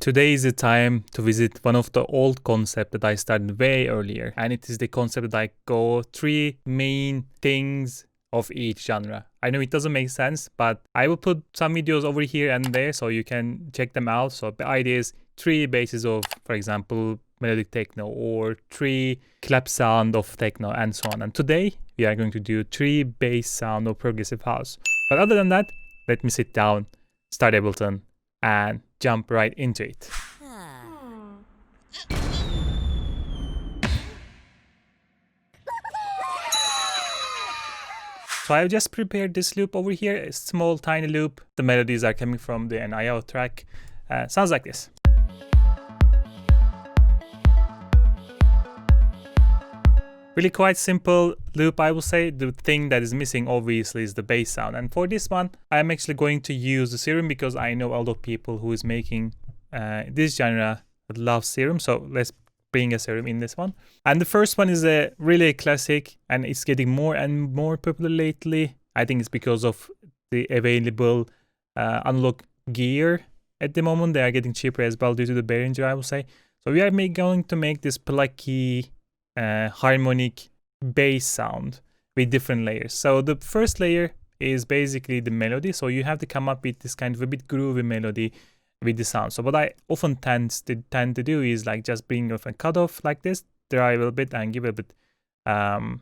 Today is the time to visit one of the old concepts that I started way earlier, and it is the concept that I go 3 main things of each genre. I know it doesn't make sense, but I will put some videos over here and there so you can check them out. So the idea is 3 bases of, for example, melodic techno, or 3 clap sound of techno, and so on. And today we are going to do 3 bass sound of progressive house. But other than that, let me sit down, start Ableton, and jump right into it. So I've just prepared this loop over here, a small tiny loop. The melodies are coming from the NIO track. Sounds like this. Really quite simple loop, I will say. The thing that is missing obviously is the bass sound. And for this one, I'm actually going to use the Serum because I know a lot of people who is making this genre would love Serum. So let's bring a Serum in this one. And the first one is a really classic, and it's getting more and more popular lately. I think it's because of the available analog gear at the moment. They are getting cheaper as well due to the Behringer, I will say. So we are going to make this plucky harmonic bass sound with different layers. So the first layer is basically the melody. So you have to come up with this kind of a bit groovy melody with the sound. So what I often tend to do is like just bring off a cutoff like this, drive a little bit and give it a bit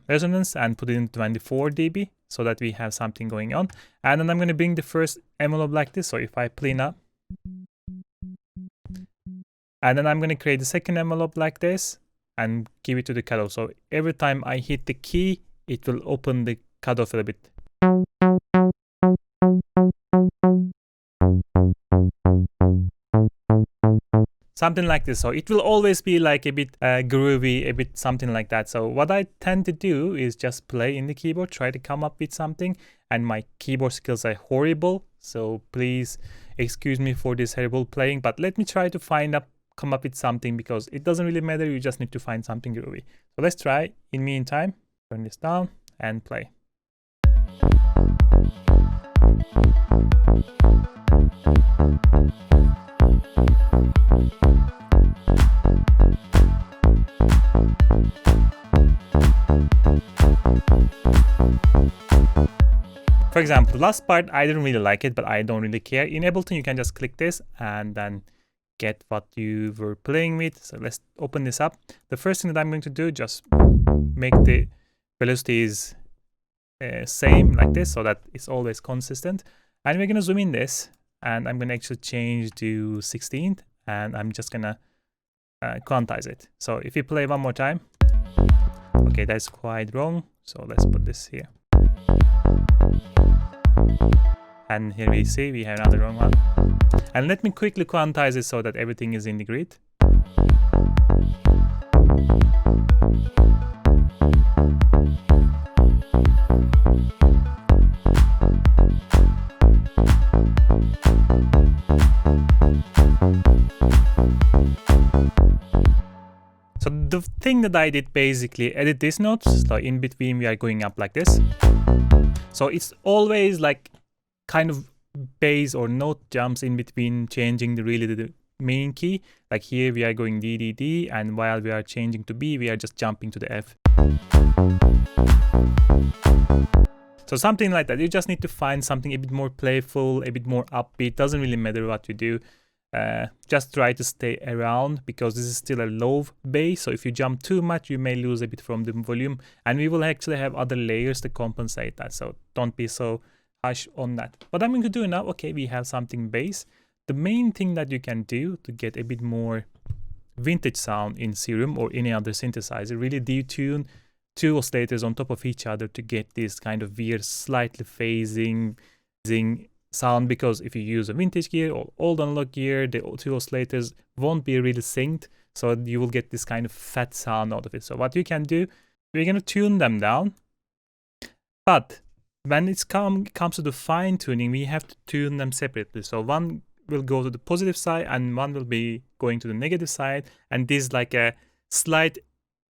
resonance and put it in 24 dB so that we have something going on. And then I'm going to bring the first envelope like this. So if I play up, and then I'm going to create the second envelope like this and give it to the cutoff. So every time I hit the key, it will open the cutoff a little bit. Something like this. So it will always be like a bit groovy, a bit something like that. So what I tend to do is just play in the keyboard, try to come up with something. And my keyboard skills are horrible, so please excuse me for this horrible playing. But let me try to come up with something, because it doesn't really matter, you just need to find something groovy. So let's try. In the meantime, turn this down and play. For example, the last part, I didn't really like it, but I don't really care. In Ableton, you can just click this and then get what you were playing with. So let's open this up. The first thing that I'm going to do, just make the velocities same like this, so that it's always consistent. And we're going to zoom in this, and I'm going to actually change to 16th, and I'm just going to quantize it. So if you play one more time, okay, that's quite wrong. So let's put this here. And here we see we have another wrong one. And let me quickly quantize it so that everything is in the grid. So the thing that I did, basically edit these notes. So in between we are going up like this. So it's always like kind of bass or note jumps in between, changing the main key. Like here we are going D, D, D, and while we are changing to B, we are just jumping to the F. So something like that. You just need to find something a bit more playful, a bit more upbeat. Doesn't really matter what you do. Just try to stay around, because this is still a low bass. So if you jump too much, you may lose a bit from the volume, and we will actually have other layers to compensate that. So don't be so harsh on that. What I'm going to do now, okay, we have something bass. The main thing that you can do to get a bit more vintage sound in Serum or any other synthesizer, really detune 2 oscillators on top of each other to get this kind of weird, slightly phasing sound. Because if you use a vintage gear or old analog gear, the 2 oscillators won't be really synced, so you will get this kind of fat sound out of it. So what you can do, we're going to tune them down, but when it comes to the fine tuning, we have to tune them separately. So one will go to the positive side and one will be going to the negative side, and this like a slight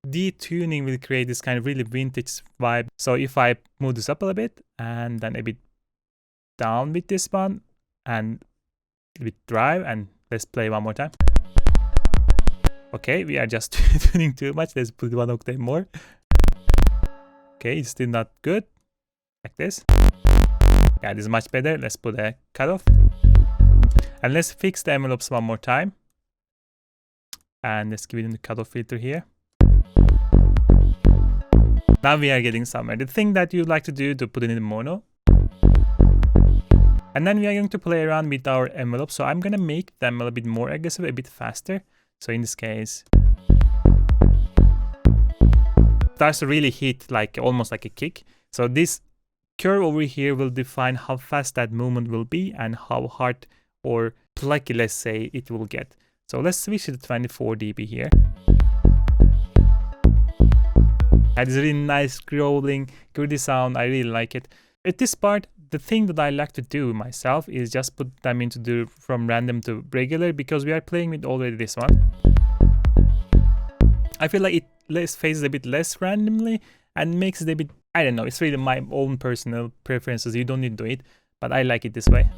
detuning will create this kind of really vintage vibe. So if I move this up a little bit and then a bit down with this one and with drive and Let's play one more time. Okay, we are just tuning too much. Let's put 1 octave more. Okay, it's still not good. Like this. Yeah, this is much better. Let's put a cutoff. And let's fix the envelopes one more time. And let's give it the cutoff filter here. Now we are getting somewhere. The thing that you like to do to put it in mono. And then we are going to play around with our envelope. So I'm going to make the envelope a bit more aggressive, a bit faster. So in this case, starts to really hit like almost like a kick. So this curve over here will define how fast that movement will be and how hard or plucky, let's say, it will get. So let's switch to 24 dB here. That is a really nice growling, gritty sound. I really like it. At this part, the thing that I like to do myself is just put them into the from random to regular, because we are playing with already this one. I feel like it phases a bit less randomly and makes it a bit, I don't know, it's really my own personal preferences. You don't need to do it, but I like it this way.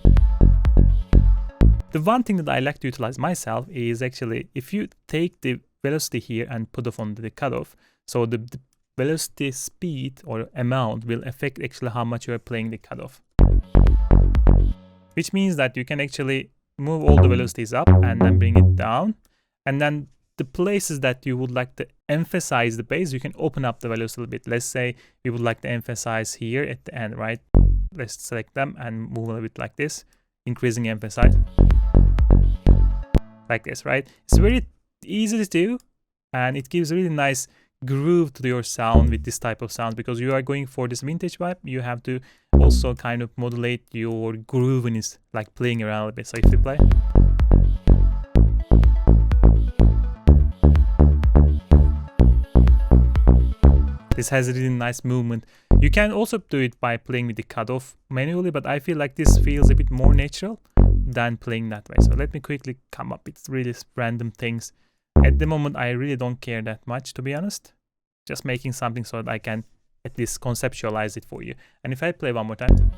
The one thing that I like to utilize myself is actually if you take the velocity here and put off on the cutoff, so the velocity speed or amount will affect actually how much you are playing the cutoff. Which means that you can actually move all the velocities up and then bring it down. And then the places that you would like to emphasize the bass, you can open up the values a little bit. Let's say we would like to emphasize here at the end, right? Let's select them and move a little bit like this, increasing emphasize. Like this, right? It's very easy to do, and it gives a really nice groove to your sound with this type of sound, because you are going for this vintage vibe. You have to also kind of modulate your grooviness, like playing around a little bit. So if you play, this has a really nice movement. You can also do it by playing with the cutoff manually, but I feel like this feels a bit more natural than playing that way. So let me quickly come up with really random things. At the moment, I really don't care that much, to be honest. Just making something so that I can at least conceptualize it for you. And if I play one more time.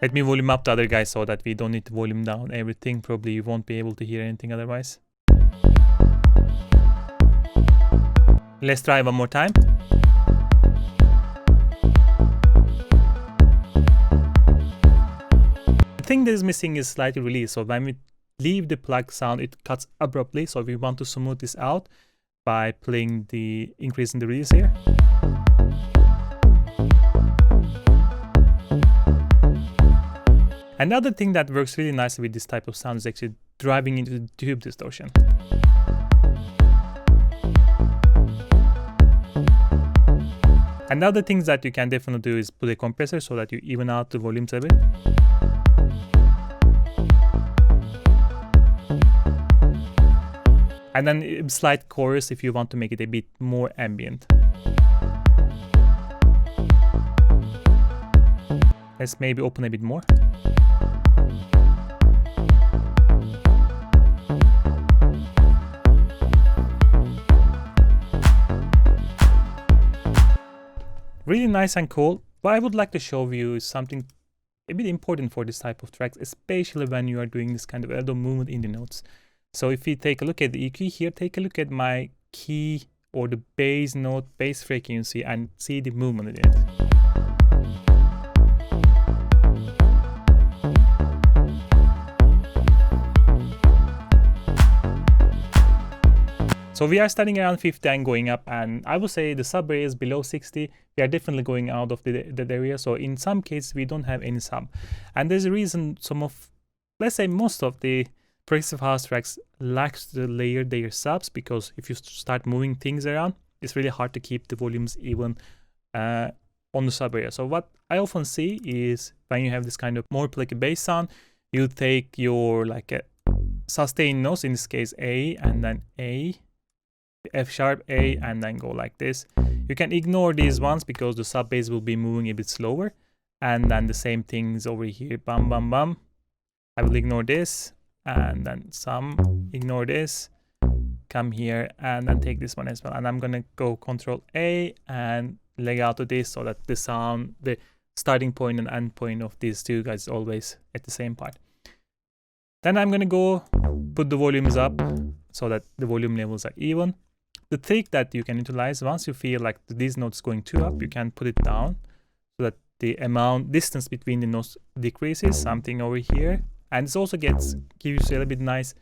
Let me volume up the other guy so that we don't need to volume down everything. Probably you won't be able to hear anything otherwise. Let's try one more time. The thing that is missing is slightly release. So when we leave the plug sound, it cuts abruptly. So we want to smooth this out by playing the increasing the release here. Another thing that works really nicely with this type of sound is actually driving into the tube distortion. Another thing that you can definitely do is put a compressor so that you even out the volumes a bit. And then a slight chorus if you want to make it a bit more ambient. Let's maybe open a bit more. Really nice and cool. What I would like to show you is something a bit important for this type of tracks, especially when you are doing this kind of elbow movement in the notes. So if you take a look at the EQ here, take a look at my key or the bass note, bass frequency, and see the movement in it. So we are starting around 50 and going up, and I would say the sub area is below 60. We are definitely going out of that area. So in some cases we don't have any sub, and there's a reason let's say most of the progressive house tracks lacks to layer their subs, because if you start moving things around, it's really hard to keep the volumes even on the sub area. So what I often see is when you have this kind of more like a bass sound, you take your like a sustain notes, in this case A, and then A, F sharp, A, and then go like this. You can ignore these ones because the sub bass will be moving a bit slower, and then the same things over here, bum bum bum. I will ignore this, and then some, ignore this, come here and then take this one as well. And I'm gonna go Control A and leg out to this so that the sound, the starting point and end point of these two guys is always at the same part. Then I'm gonna go put the volumes up so that the volume levels are even. The trick that you can utilize, once you feel like these notes going too up, you can put it down so that the distance between the notes decreases, something over here. And it also gives you a little bit nice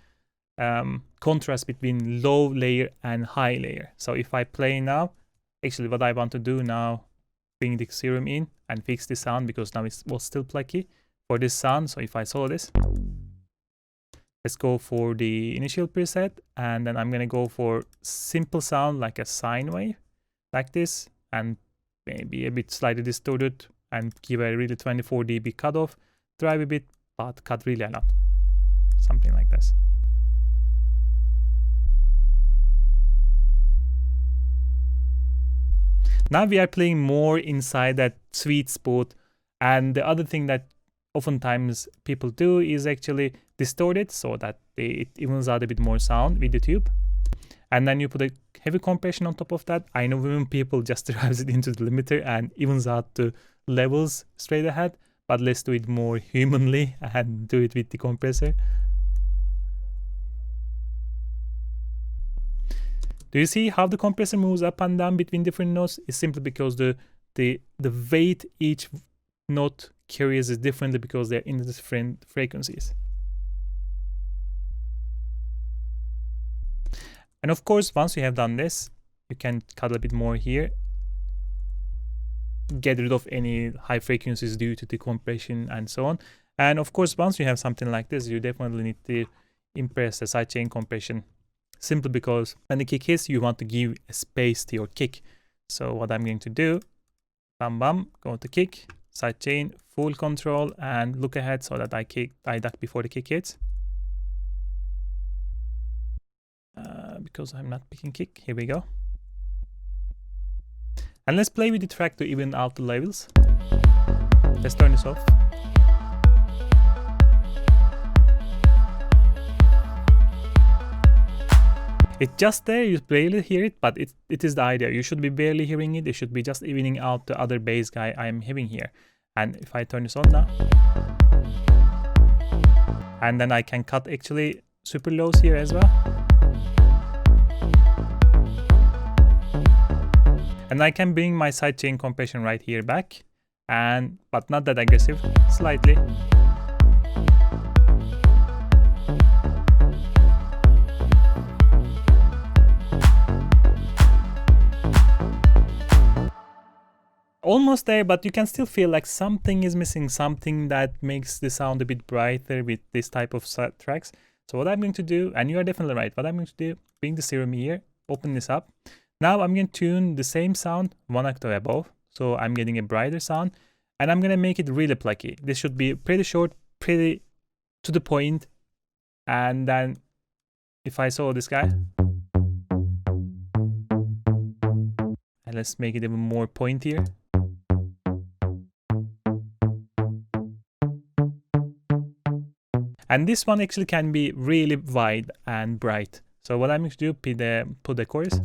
contrast between low layer and high layer. So if I play now, actually what I want to do now, bring the Serum in and fix the sound, because now it was still plucky for this sound. So if I solo this, let's go for the initial preset, and then I'm gonna go for simple sound like a sine wave, like this, and maybe a bit slightly distorted, and give a really 24 dB cutoff, drive a bit, but cut really a lot, something like this. Now we are playing more inside that sweet spot, and the other thing that oftentimes people do is actually distort it so that it evens out a bit more sound with the tube, and then you put a heavy compression on top of that. I know when people just drives it into the limiter and evens out the levels straight ahead, but let's do it more humanly and do it with the compressor. Do you see how the compressor moves up and down between different notes? It's simply because the weight each note carries is differently because they're in different frequencies. And of course, once you have done this, you can cut a bit more here, get rid of any high frequencies due to the compression and so on. And of course, once you have something like this, you definitely need to impress the sidechain compression, simply because when the kick hits, you want to give a space to your kick. So what I'm going to do, bam bam, go to kick, sidechain, full control, and look ahead so that I duck before the kick hits. Because I'm not picking kick, here we go. And let's play with the track to even out the levels. Let's turn this off. It's just there, you barely hear it, but it is the idea. You should be barely hearing it. It should be just evening out the other bass guy I am having here. And if I turn this on now, and then I can cut actually super lows here as well. And I can bring my sidechain compression right here back, but not that aggressive, slightly. Almost there, but you can still feel like something is missing, something that makes the sound a bit brighter with this type of tracks. So what I'm going to do, and you are definitely right, what I'm going to do, bring the Serum here, open this up. Now I'm going to tune the same sound one octave above, so I'm getting a brighter sound, and I'm going to make it really plucky. This should be pretty short, pretty to the point, and then if I solo this guy, and let's make it even more pointier. And this one actually can be really wide and bright. So what I'm going to do, put the chorus.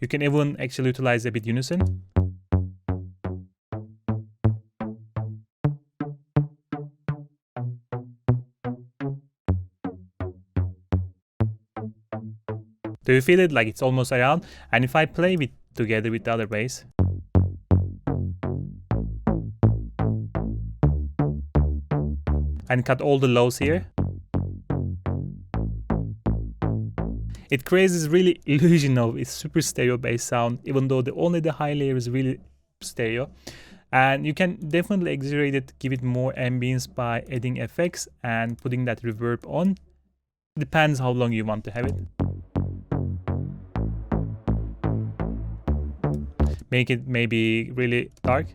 You can even actually utilize a bit unison. Do you feel it? Like it's almost around. And if I play together with the other bass, and cut all the lows here, it creates this really illusion of a super stereo bass sound, even though only the high layer is really stereo. And you can definitely exaggerate it, give it more ambience by adding effects and putting that reverb on. Depends how long you want to have it. Make it maybe really dark.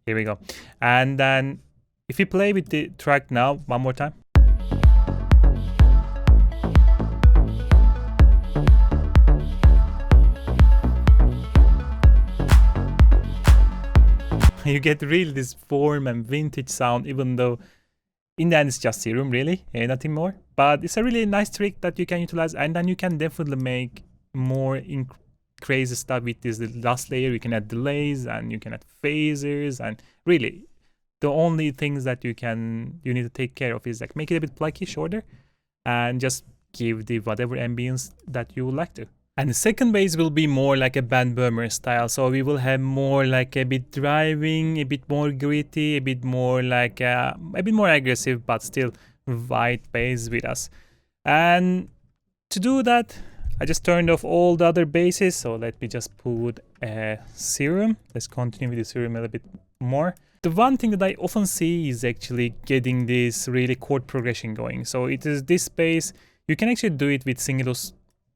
Here we go. And then if you play with the track now, one more time. you get really this warm and vintage sound, even though in the end it's just Serum, really, nothing more. But it's a really nice trick that you can utilize, and then you can definitely make more crazy stuff with this last layer. You can add delays and you can add phasers, and really the only things that you need to take care of is like make it a bit plucky, shorter, and just give the whatever ambience that you would like to. And the second bass will be more like a band boomer style, so we will have more like a bit driving, a bit more gritty, a bit more like a bit more aggressive, but still white bass with us. And to do that, I just turned off all the other basses, so let me just put a Serum. Let's continue with the Serum a little bit more. The one thing that I often see is actually getting this really chord progression going. So it is this bass. You can actually do it with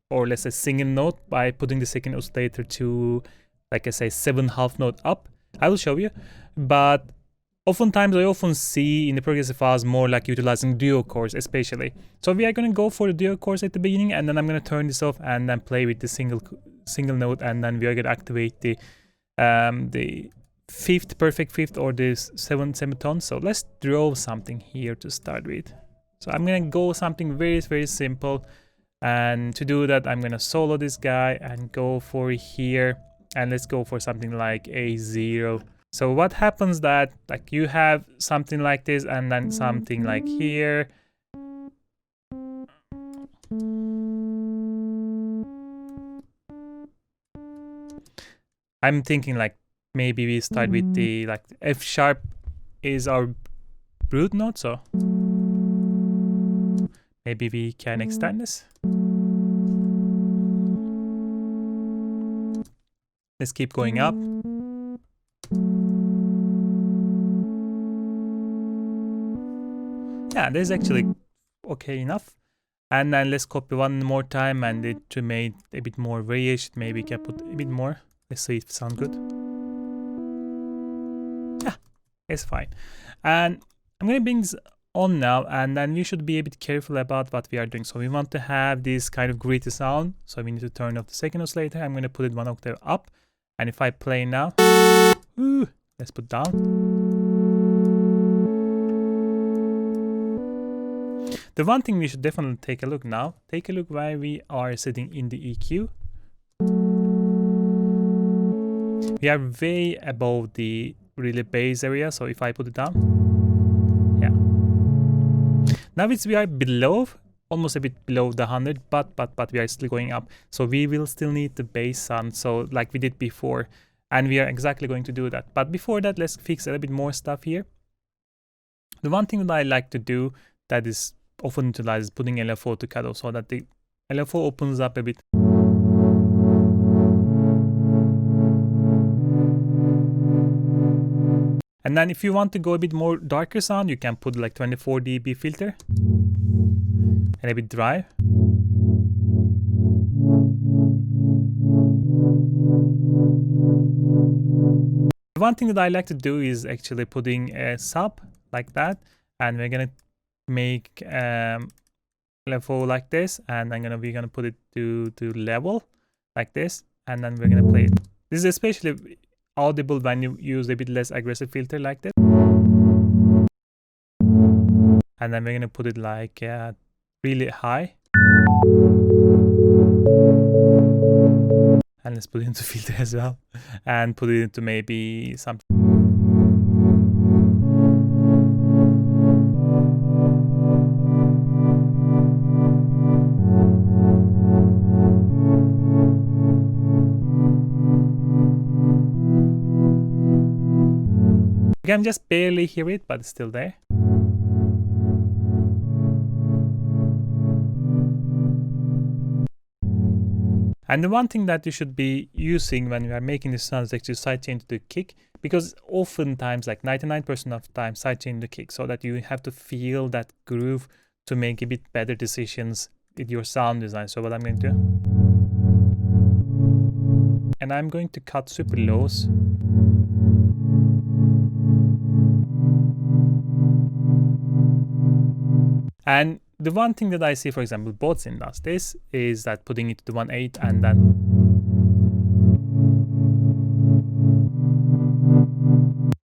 or let's say single note by putting the second oscillator to, like I say, 7/2 note up. I will show you, but oftentimes I often see in the progressive files more like utilizing duo chords especially. So we are going to go for the duo chords at the beginning, and then I'm going to turn this off and then play with the single note, and then we are going to activate the perfect fifth or the seventh semitone. So let's draw something here to start with. So I'm going to go something very, very simple. And to do that, I'm gonna solo this guy and go for here, and let's go for something like A0. So what happens that like you have something like this and then something like here. I'm thinking like maybe we start with the like F sharp is our root note, so maybe we can extend this. Let's keep going up. Yeah, this is actually okay enough. And then let's copy one more time, and to make a bit more variation, maybe we can put a bit more. Let's see if it sounds good. Yeah, it's fine. And I'm gonna bring this on now, and then we should be a bit careful about what we are doing. So we want to have this kind of gritty sound, so we need to turn off the second oscillator. I'm going to put it 1 octave up, and if I play now, let's put down. The one thing we should definitely take a look now, take a look where we are sitting in the EQ. We are way above the really bass area, so if I put it down, yeah. Now we are below, almost a bit below the 100, but we are still going up. So we will still need the bass sound, so like we did before, and we are exactly going to do that. But before that, let's fix a little bit more stuff here. The one thing that I like to do that is often utilized is putting LFO to cutoff, so that the LFO opens up a bit. And then if you want to go a bit more darker sound, you can put like 24 dB filter and a bit drive. One thing that I like to do is actually putting a sub like that, and we're gonna make LFO like this, and we're gonna put it to level like this, and then we're gonna play it. This is especially audible when you use a bit less aggressive filter like that. And then we're gonna put it like really high. And let's put it into filter as well, and put it into maybe something. You can just barely hear it, but it's still there. And the one thing that you should be using when you are making the sound is actually sidechain to the kick, because oftentimes, like 99% of the time, sidechain the kick, so that you have to feel that groove to make a bit better decisions with your sound design. So what I'm going to do, and I'm going to cut super lows. And the one thing that I see, for example, BASSES does this, is that putting it to 1/8 and then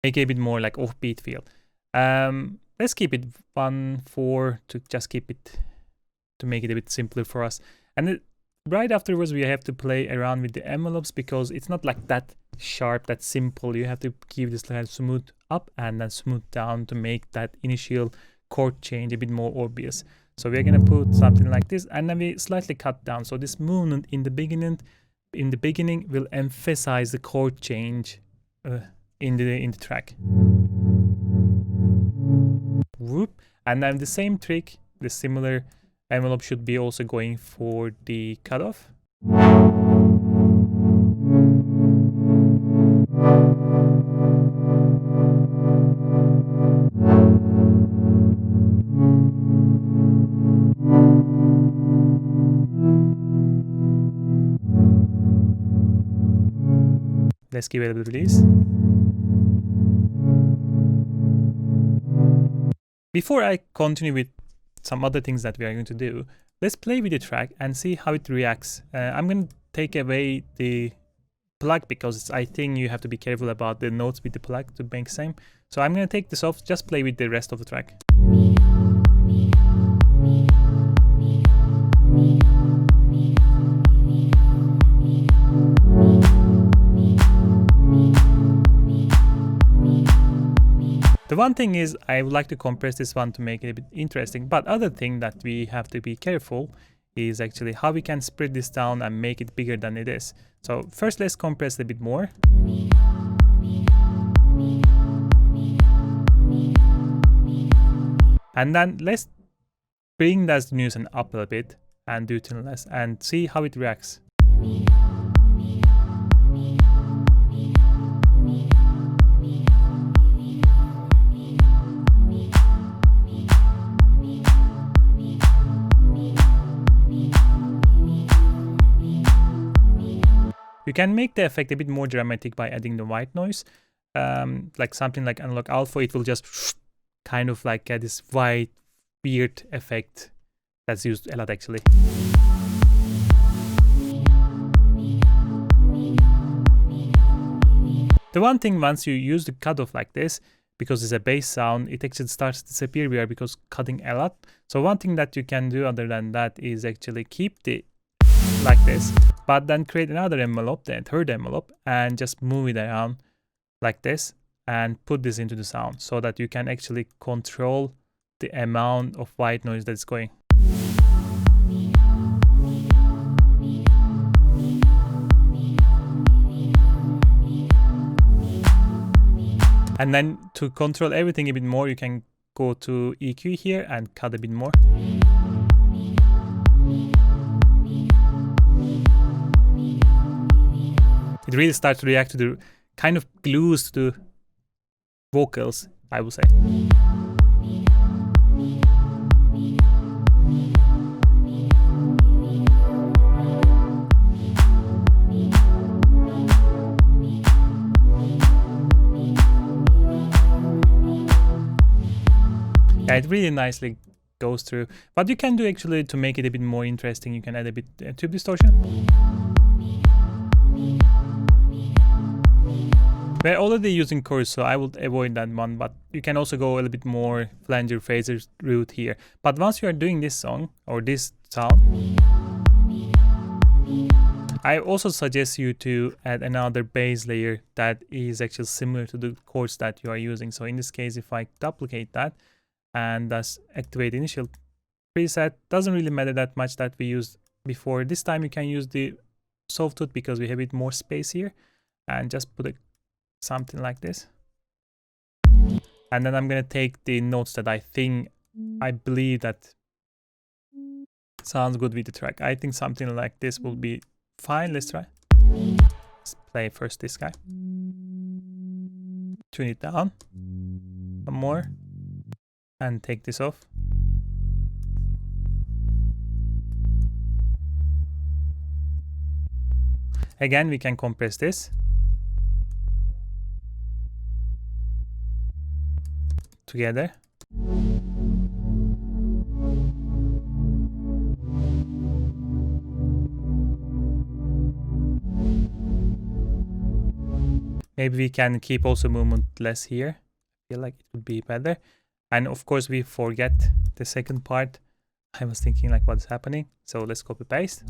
make it a bit more like offbeat feel. Let's keep it 1/4 to just keep it, to make it a bit simpler for us. And right afterwards we have to play around with the envelopes, because it's not like that sharp, that simple. You have to keep this kind of smooth up and then smooth down to make that initial chord change a bit more obvious. So we're gonna put something like this, and then we slightly cut down. So this movement in the beginning will emphasize the chord change in the track. Whoop. And then the same trick, the similar envelope should be also going for the cutoff. Let's give it a release. Before I continue with some other things that we are going to do, let's play with the track and see how it reacts. I'm going to take away the plug, because I think you have to be careful about the notes with the plug to make same. So I'm going to take this off, just play with the rest of the track. The one thing is, I would like to compress this one to make it a bit interesting, but other thing that we have to be careful is actually how we can spread this down and make it bigger than it is. So first let's compress a bit more. And then let's bring that nuisance up a bit and do tune less and see how it reacts. You can make the effect a bit more dramatic by adding the white noise, like something like Analog Alpha. It will just kind of like get this white weird effect that's used a lot actually. The one thing, once you use the cutoff like this, because it's a bass sound, it actually starts to disappear here because cutting a lot. So one thing that you can do other than that is actually keep the like this, but then create another envelope, the third envelope, and just move it around like this and put this into the sound, so that you can actually control the amount of white noise that's going. And then to control everything a bit more, you can go to EQ here and cut a bit more. It really starts to react to the kind of glues to the vocals, I would say. Yeah, it really nicely goes through. What you can do actually to make it a bit more interesting, you can add a bit tube distortion. We're already using chorus, so I would avoid that one, but you can also go a little bit more flanger phaser route here. But once you are doing this song, or this sound, I also suggest you to add another bass layer that is actually similar to the chords that you are using. So in this case, if I duplicate that and thus activate the initial preset, doesn't really matter that much that we used before. This time you can use the Sawtooth because we have a bit more space here, and just put something like this. And then I'm gonna take the notes that I believe that sounds good with the track. I think something like this will be fine. Let's try. Let's play first this guy. Tune it down. One more. And take this off. Again, we can compress this. Together. Maybe we can keep also movement less here. I feel like it would be better. And of course we forget the second part. I was thinking like what's happening. So let's copy paste.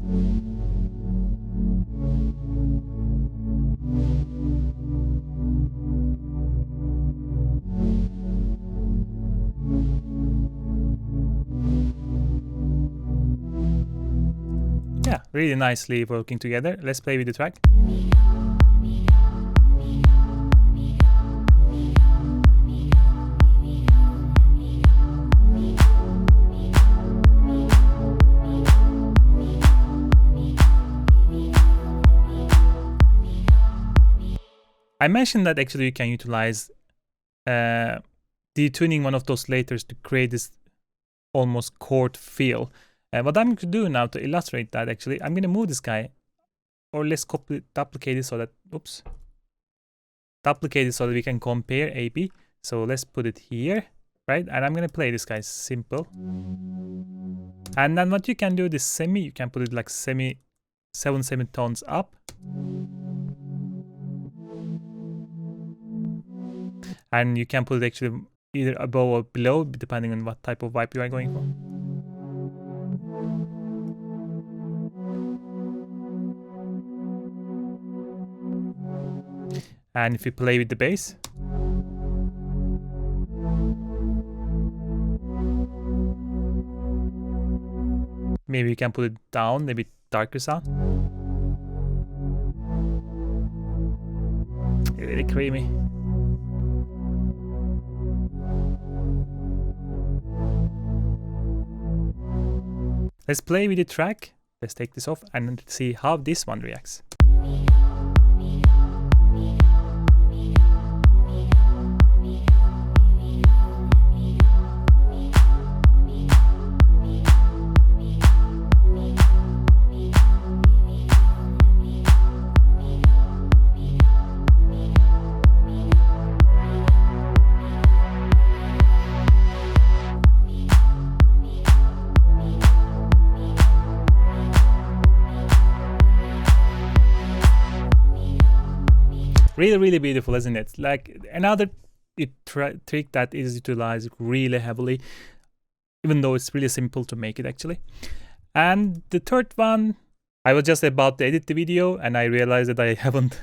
Yeah, really nicely working together. Let's play with the track. I mentioned that actually you can utilize detuning one of the oscillators to create this almost chord feel. What I'm going to do now to illustrate that, actually, I'm going to move this guy, or let's duplicate it so that, oops, duplicate it so that we can compare AB. So let's put it here, right? And I'm going to play this guy simple. And then what you can do, this semi, you can put it like 7 semitones up. And you can put it actually either above or below, depending on what type of vibe you are going for. And if you play with the bass, maybe you can put it down, maybe darker sound. Really creamy. Let's play with the track. Let's take this off and see how this one reacts. Really, really beautiful, isn't it? Like another trick that is utilized really heavily, even though it's really simple to make it actually. And the third one, I was just about to edit the video and I realized that I haven't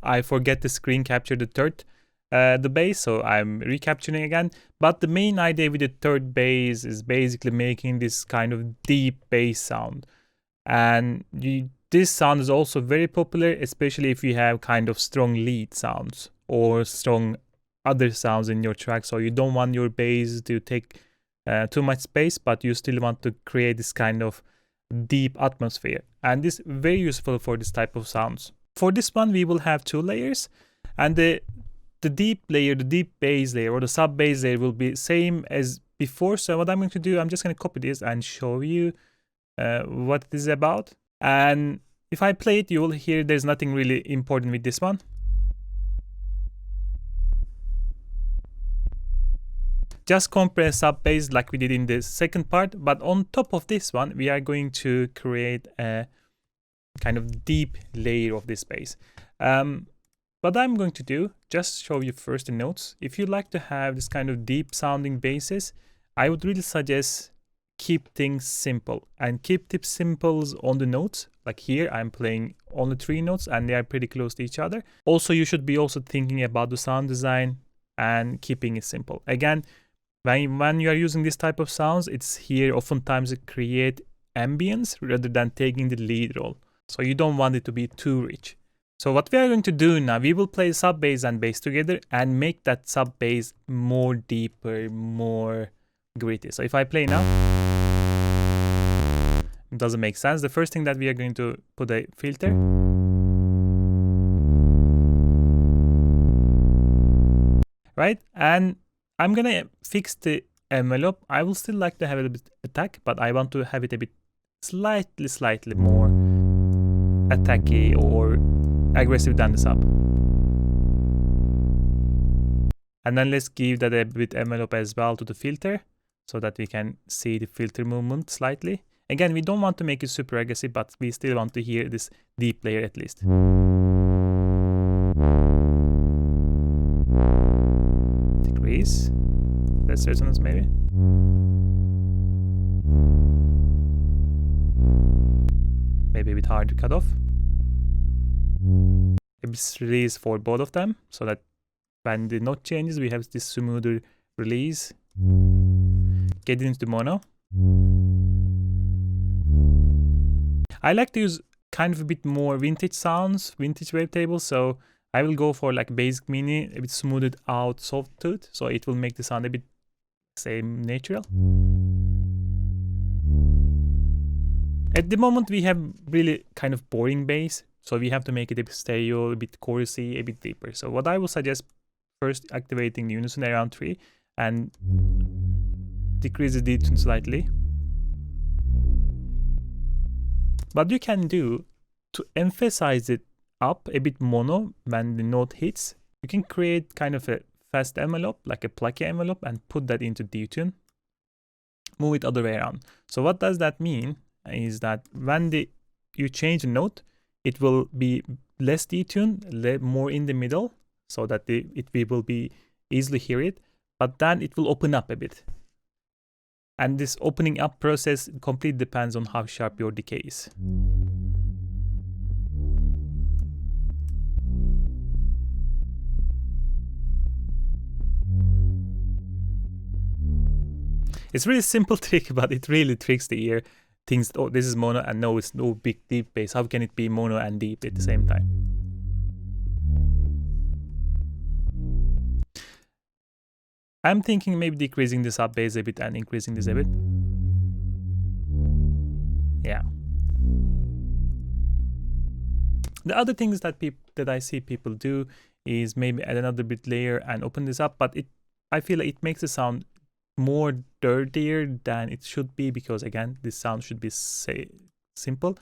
I forget to screen capture the bass, so I'm recapturing again. But the main idea with the third bass is basically making this kind of deep bass sound. And this sound is also very popular, especially if you have kind of strong lead sounds or strong other sounds in your track. So you don't want your bass to take too much space, but you still want to create this kind of deep atmosphere. And this is very useful for this type of sounds. For this one, we will have 2 layers, and the deep layer, the deep bass layer or the sub bass layer will be same as before. So what I'm going to do, I'm just going to copy this and show you what it is about. And if I play it, you will hear there's nothing really important with this one. Just compress sub bass like we did in the second part, but on top of this one, we are going to create a kind of deep layer of this bass. What I'm going to do, just show you first the notes. If you like to have this kind of deep sounding basses, I would really suggest keep things simple and keep the simples on the notes. Like here, I'm playing only 3 notes and they are pretty close to each other. Also, you should be also thinking about the sound design and keeping it simple. Again, when you are using this type of sounds, it's here oftentimes it create ambience rather than taking the lead role. So you don't want it to be too rich. So what we are going to do now, we will play sub bass and bass together and make that sub bass more deeper, more gritty. So if I play now, it doesn't make sense. The first thing that we are going to put a filter. Right? And I'm gonna fix the envelope. I will still like to have it a bit attack, but I want to have it a bit slightly more attacky or aggressive than the sub. And then let's give that a bit envelope as well to the filter so that we can see the filter movement slightly. Again, we don't want to make it super aggressive, but we still want to hear this deep layer at least. bass. Less resonance maybe. Maybe a bit hard to cut off. A bit release for both of them, so that when the note changes, we have this smoother release. Get into the mono. I like to use kind of a bit more vintage sounds, vintage wavetables, so I will go for like basic mini, a bit smoothed out soft tooth, so it will make the sound a bit, say, natural. At the moment we have really kind of boring bass, so we have to make it a bit stereo, a bit chorusy, a bit deeper. So what I will suggest, first activating the unison around 3 and decrease the detune slightly. What you can do to emphasize it up a bit mono when the note hits, you can create kind of a fast envelope, like a plucky envelope, and put that into detune. Move it other way around. So what does that mean is that when you change the note, it will be less detuned, more in the middle, so that we will be easily hear it, but then it will open up a bit. And this opening up process completely depends on how sharp your decay is. It's really simple trick, but it really tricks the ear. Thinks, oh, this is mono, and no, it's no big deep bass. How can it be mono and deep at the same time? I'm thinking maybe decreasing the sub bass a bit and increasing this a bit. Yeah. The other things that I see people do is maybe add another bit layer and open this up, but I feel like it makes the sound more dirtier than it should be, because again, this sound should be simple.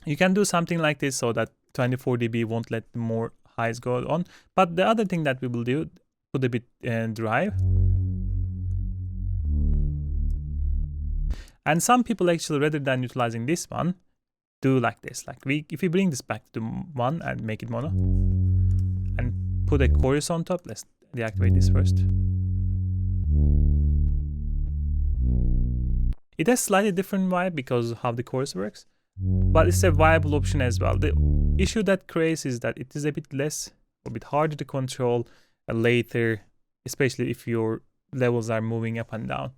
You can do something like this so that 24 dB won't let more highs go on. But the other thing that we will do, put a bit drive. And some people actually, rather than utilizing this one, do like this. Like if we bring this back to 1 and make it mono, and put a chorus on top. Let's deactivate this first. It has slightly different vibe because of how the chorus works, but it's a viable option as well. The issue that creates is that it is a bit harder to control later, especially if your levels are moving up and down.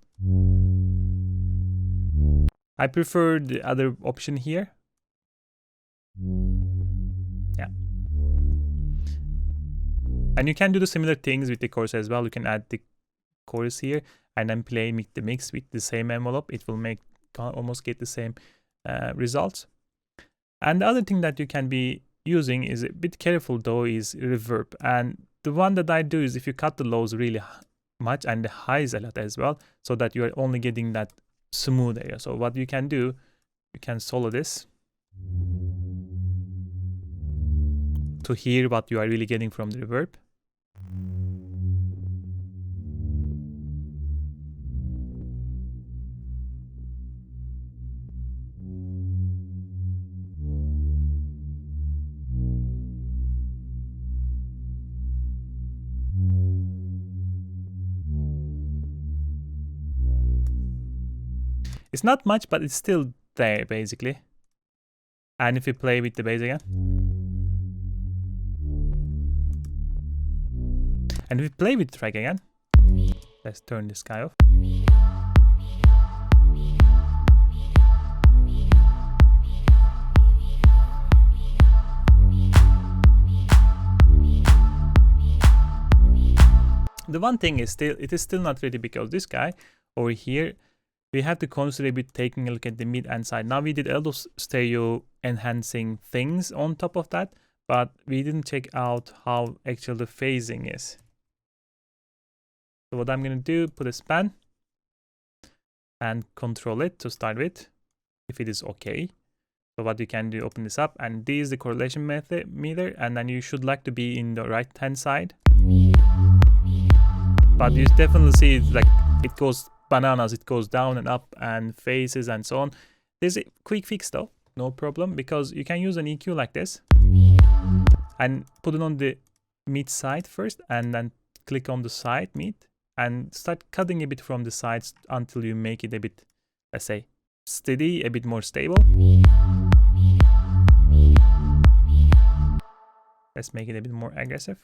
I prefer the other option here. Yeah. And you can do the similar things with the chorus as well. You can add the chorus here and then play the mix with the same envelope. It will almost get the same results. And the other thing that you can be using, is a bit careful though, is reverb. And the one that I do is if you cut the lows really much and the highs a lot as well, so that you are only getting that smooth area. So what you can do, you can solo this to hear what you are really getting from the reverb. It's not much, but it's still there basically. And if you play with the bass again, and if we play with the track again, let's turn this guy off. The one thing is it is still not ready, because this guy over here, we have to consider a bit taking a look at the mid and side. Now we did a lot of stereo enhancing things on top of that, but we didn't check out how actual the phasing is. So what I'm going to do, put a span and control it to start with, if it is okay. So what you can do, open this up, and this is the correlation meter, and then you should like to be in the right hand side. But you definitely see like it goes bananas, it goes down and up and phases and so on. There's a quick fix though, no problem, because you can use an EQ like this, and put it on the mid side first, and then click on the side mid and start cutting a bit from the sides until you make it a bit, let's say, steady, a bit more stable. Let's make it a bit more aggressive.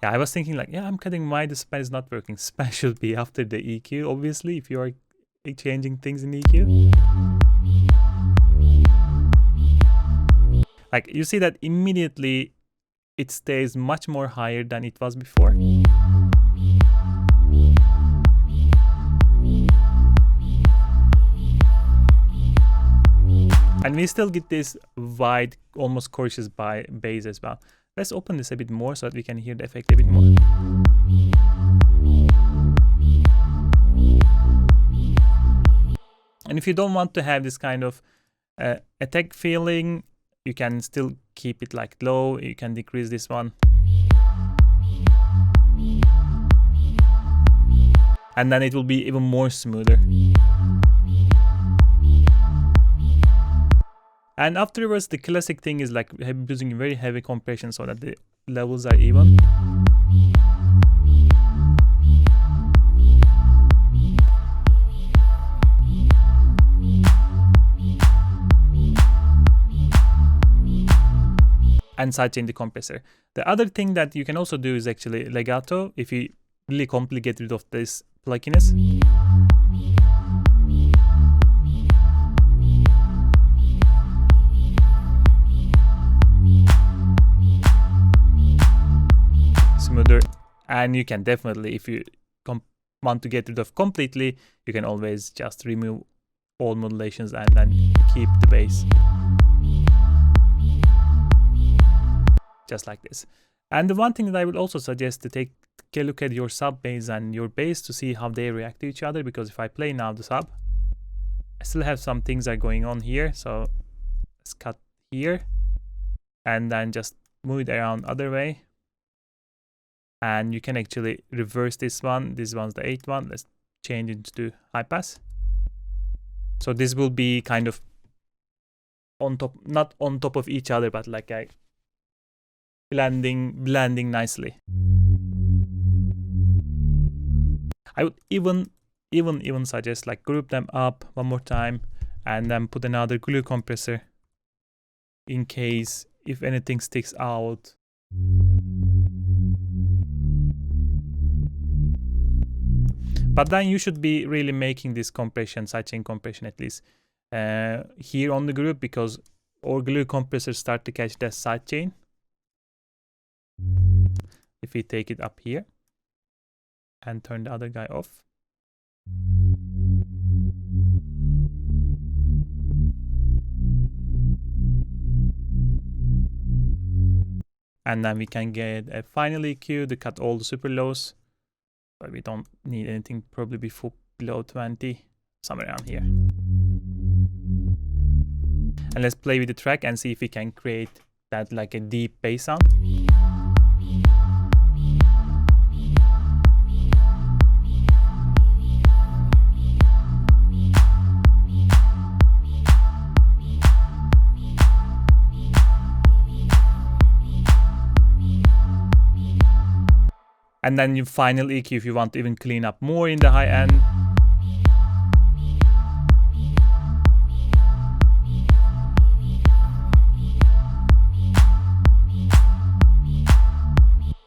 Yeah, I was thinking like, yeah, I'm cutting why the span is not working. Span should be after the EQ, obviously, if you are changing things in EQ. Like, you see that immediately it stays much more higher than it was before. And we still get this wide, almost cautious bass as well. Let's open this a bit more so that we can hear the effect a bit more. And if you don't want to have this kind of attack feeling, you can still keep it like low. You can decrease this one. And then it will be even more smoother. And afterwards, the classic thing is like using very heavy compression so that the levels are even. And sidechain the compressor. The other thing that you can also do is actually legato, if you really completely get rid of this pluckiness. Smoother. And you can definitely, if you want to get rid of completely, you can always just remove all modulations and then keep the bass. Just like this. And the one thing that I would also suggest to take a look at your sub bass and your bass to see how they react to each other, because if I play now the sub, I still have some things that are going on here. So let's cut here and then just move it around other way. And you can actually reverse this one. This one's the 8th one. Let's change it to high pass. So this will be kind of on top, not on top of each other, but like a blending nicely. I would even suggest like group them up one more time and then put another glue compressor in case if anything sticks out. But then you should be really making this compression, sidechain compression at least here on the group, because our glue compressors start to catch that sidechain. If we take it up here and turn the other guy off. And then we can get a final EQ to cut all the super lows. But we don't need anything probably below 20, somewhere around here. And let's play with the track and see if we can create that like a deep bass sound. And then your final EQ if you want to even clean up more in the high end.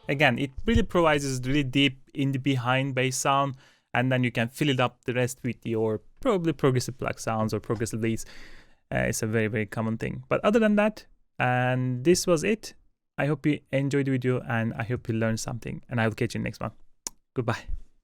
Again, it really provides this really deep in the behind bass sound, and then you can fill it up the rest with your probably progressive pluck sounds or progressive leads. It's a very, very common thing. But other than that, and this was it. I hope you enjoyed the video and I hope you learned something, and I will catch you in the next one. Goodbye.